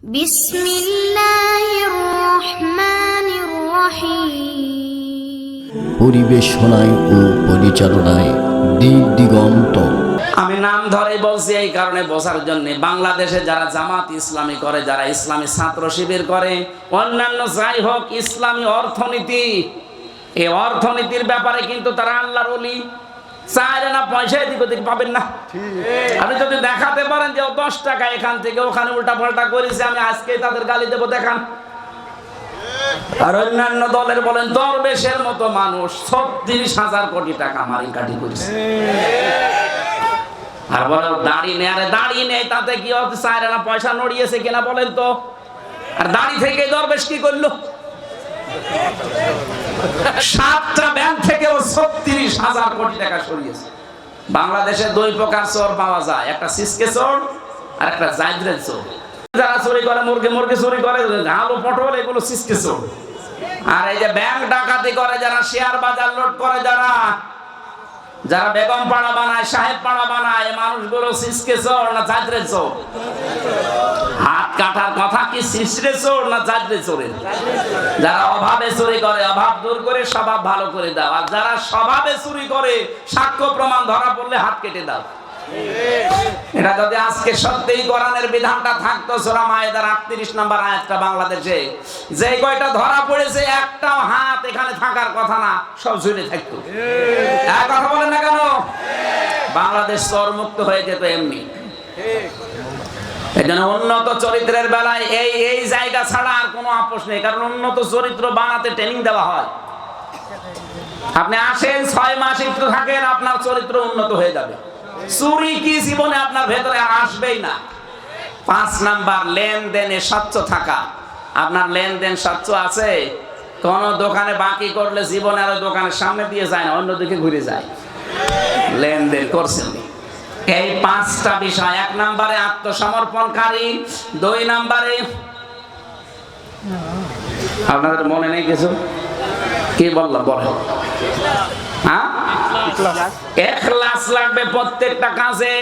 বিসমিল্লাহির রহমানির রহিম। পরিবেশনায় ও পরিচালনায় দিক দিগন্ত। আমি নাম ধরে বলছি এই কারণে বোঝার জন্য, বাংলাদেশে যারা জামাত ইসলামী করে, যারা ইসলামী ছাত্র শিবির করে, অন্যান্য যাই হোক, ইসলামী অর্থনীতি, এই অর্থনীতির ব্যাপারে কিন্তু তারা আল্লাহর ওলি। চাইলে না পয়সা এদিক ওদিক পাবেন না। আপনি যদি দেখাতে পারেন যে 10 টাকা এখান থেকে ওখানে উল্টা পাল্টা করেছে, আমি আজকে তাদের গালি দেবো, দেখান। আর অন্যান্য দলের বলেন দরবেশের মতো মানুষ 36,000 কোটি টাকা মারিকাটি করেছে, আর বলে দাড়ি নেই। আরে দাড়ি নেই তাতে কি হচ্ছে? চাইলে না পয়সা নড়িয়েছে কিনা বলেন তো? আর দাড়ি থেকে দরবেশ কি করলো? 7টা ব্যাংক থেকে 36,000 কোটি টাকা সরিয়েছে। বাংলাদেশে 2 প্রকার চোর পাওয়া যায়, একটা সিসকে চোর আর একটা জাইদ্রের চোর। যারা চুরি করে, মুরগি চুরি করে, আলু পটল, এগুলো সিসকে চোর। আর এই যে ব্যাংক ডাকাতি করে যারা, শেয়ার বাজার লুট করে যারা, যারা বেগম পাড়া বানায়, সাহেব পাড়া বানায়, এই মানুষগুলো সিসকে চোর না জাইদ্রের চোর? হাত কাটার কথা কি সিসকে চোর না জাইদ্রের চোরের? যারা অভাবে চুরি করে, অভাব দূর করে স্বভাব ভালো করে দাও। আর যারা স্বভাবে চুরি করে, সাক্ষ্য প্রমাণ ধরা পড়লে হাত কেটে দাও। এটা যদি আজকে সত্যিই কোরআনের বিধানটা থাকতো, সূরা মায়েদার 38 নম্বর আয়াতটা, বাংলাদেশে যে কয়টা ধরা পড়েছে, একটাও হাত এখানে থাকার কথা না, সব ঝুলে থাকতো। এক কথা বলেন না কেন? বাংলাদেশ চোর মুক্ত হয়ে যেত এমনি। এই জন্য উন্নত চরিত্রের বেলায় এই জায়গা ছাড়া আর কোনো আপোষ নেই, কারণ উন্নত চরিত্র বানাতে ট্রেনিং দেওয়া হয়। আপনি আসেন 6 মাস একটু থাকেন, আপনার চরিত্র উন্নত হয়ে যাবে। চুরি কি জীবনে আপনার ভেতরে আসবেই না। 5 নাম্বার, লেনদেনে স্বচ্ছ থাকা। আপনার লেনদেন স্বচ্ছ আছে? কোন দোকানে বাকি করলে জীবনে আর দোকানের সামনে দিয়ে যায় না, অন্যদিকে ঘুরে যায়। লেনদেন করছেন। এই 5টা বিষয়। 1 নম্বরে আত্মসমর্পণকারী, 2 নম্বরে আপনাদের মনে নেই কিছু? কি বললাম বলেন? হ্যাঁ, ইখলাস লাগবে প্রত্যেকটা কাজে।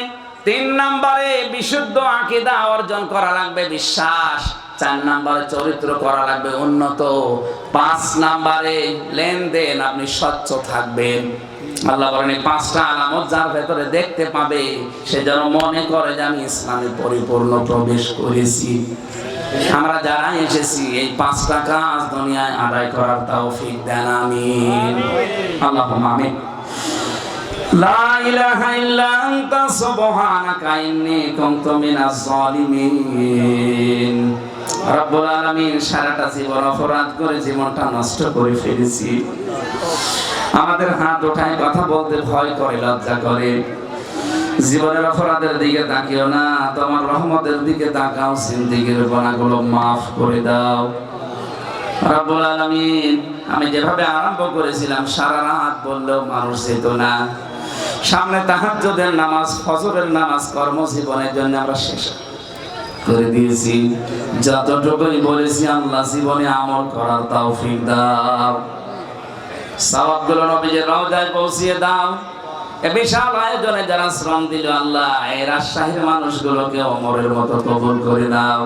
3 নম্বরে বিশুদ্ধ আকীদা অর্জন করা লাগবে, বিশ্বাস। 4 নম্বরে চরিত্র করা লাগবে উন্নত। 5 নম্বরে লেনদেন, আপনি স্বচ্ছ থাকবেন। আল্লাহ বলেন এই 5টা আলামত যার ভেতরে দেখতে পাবে, সে যেন মনে করে যে আমি ইসলামে পরিপূর্ণ প্রবেশ করেছি। আমরা যারা এসেছি এই 5টা কাজ দুনিয়ায় আদায় করার তৌফিক দেন, আমিন। আল্লাহুম্মা আমিন। লা ইলাহা ইল্লা আনতা সুবহানাকা ইন্নী কুনতু মিনাজ জালিমিন। রব্বুল আলামিন, সারাটা জীবন অপরাধ করে জীবনটা নষ্ট করে ফেলেছি। আমাদের হাত ওঠায় কথা বলতে ভয় করে, লজ্জা করে। জীবনের অপরাধের দিকে তাকিও না, তোমার রহমতের দিকে তাকাও। জিন্দেগীর গুনাহগুলো মাফ করে দাও রব্বুল আলামিন। আমি যেভাবে আরম্ভ করেছিলাম, সারা রাত বললেও মানুষ যেত না। সামনে তাহাজ্জুদের নামাজ, ফজরের নামাজ কর্মজীবনের জন্য আমরা শেষ করে দিয়েছি। যতটুকুই বলেছি, আল্লাহ জীবনে আমল করার তৌফিক দাও। সওয়াবগুলো নবীজির রওজায় পৌঁছিয়ে দাও। এ বিশাল আয়োজনে যারা শ্রম দিল, আল্লাহ এই রাজশাহীর মানুষগুলোকে ওমরের মতো কবুল করে দাও।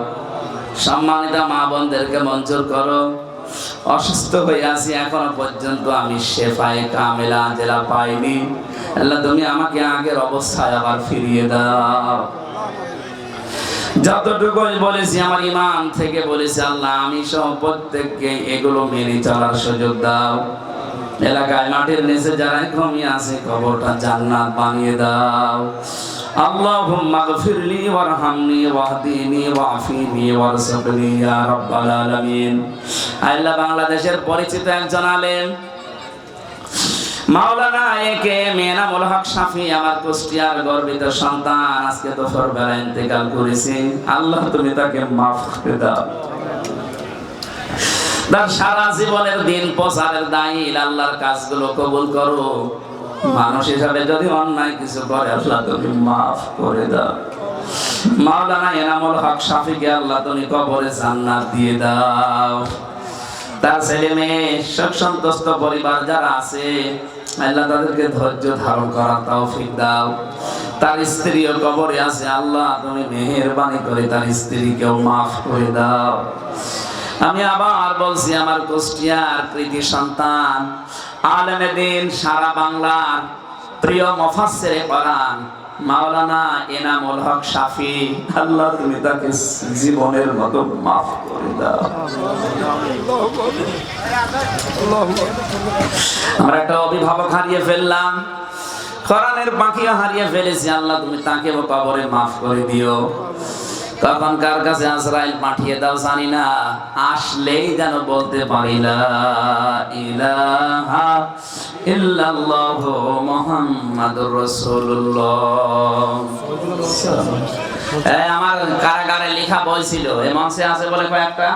সম্মানিত মা বোনদেরকে মঞ্জুর করো। অসুস্থ হয়ে আছি, এখনো পর্যন্ত আমি শেফায়ে কামেলা জেলা পাইনি। আল্লাহ তুমি আমাকে আগের অবস্থায় আবার ফিরিয়ে দাও। যতটুকুই বলেছি আমার ইমান থেকে বলেছি, আল্লাহ আমি সহ প্রত্যেককে এগুলো মেনে চলার সুযোগ দাও। এলাকায় মাটির নিচে যারা ঘুমিয়ে আছে, কবরটা জান্নাত বানিয়ে দাও। আল্লাহুম্মা গফিরলি ওয়ারহামনি ওয়াহদিনি ওয়াফিনি ওয়ারযুকনি ইয়া রাব্বাল আলামিন। আল্লাহ, বাংলাদেশের পরিচিত একজন আলেম মাওলানা একেএম এনামুল হক শাফি, আমার কুষ্টিয়ার গর্বিত সন্তান, আজকে দুপুর বেলা ইন্তেকাল করেছে। আল্লাহ তুমি তাকে মাফ করে দাও। তার সারা জীবনের দিন প্রচারের দায়ী, আল্লাহর কাজগুলো কবুল করো। মানুষ হিসাবে যদি অন্যায় কিছু করে, আল্লাহ তুমি মাফ করে দাও। মাওলানা এনামুল হক শাফিকে আল্লাহ তুমি কবরে জান্নাত দিয়ে দাও। তার ছেলে মেয়ে সুখ সন্তুষ্ট পরিবার যারা আছে আল্লাহ তাদেরকে ধৈর্য ধারণ করার তৌফিক দাও। তার স্ত্রীও কবরে আছে, আল্লাহ তুমি মেহেরবানি করে তার স্ত্রীকেও মাফ করে দাও। আমি আবার বলছি, আমার কুষ্টিয়ার কৃতি সন্তান আলেমে দিন, সারা বাংলার প্রিয় মুফাসসিরে কোরআন মাওলানা এনামুল হক শাফি, আল্লাহ তুমি তাকে জীবনের মতো মাফ করে দাও। আমরা একটা অভিভাবক হারিয়ে ফেললাম, কোরআনের পাখিও হারিয়ে ফেলেছি, আল্লাহ তুমি তাকে কবরে মাফ করে দিও। কখন কার কাছে আজরাইল পাঠিয়ে দাও জানি না, আসলেই যেন বলতে পারি লা ইলাহা ইল্লাল্লাহু মুহাম্মাদুর রাসূলুল্লাহ। আমার কারাগারে লেখা বই ছিল, এই মঞ্চে আছে বলে কয়েকটা,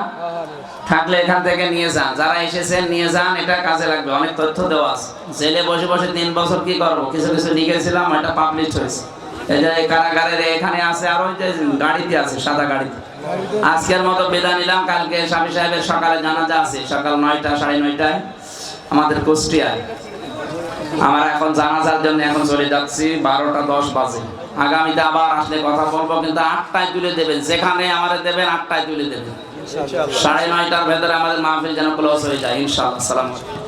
থাকলে এখান থেকে নিয়ে যান, যারা এসেছেন নিয়ে যান, এটা কাজে লাগবে। অনেক তথ্য দেওয়া আছে। জেলে বসে বসে 3 বছর কি করবো, কিছু কিছু লিখেছিলাম, এটা পাবলিশ হয়েছে। এই যে কারাগারের এখানে আছে, আর ওই যে গাড়িতে আছে, সাদা গাড়িতে। আজকের মতো বিদায় নিলাম, কালকে স্বামী সাহেবের সকালে জানাজা আছে, সকাল 9টা 9:30টায় আমাদের কুষ্টিয়ায়। আমরা এখন জানাজার জন্য এখন চলে যাচ্ছি, 12টা 10 বাজে। আগামীতে আবার আসলে কথা বলবো, কিন্তু 8টায় তুলে দেবেন, যেখানে আমাদের দেবেন 8টায় তুলে দেবেন। 9:30টার ভেতরে আমাদের মাহফিল যেন ক্লোজ হয়ে যায় ইনশাআল্লাহ। আসসালামু আলাইকুম।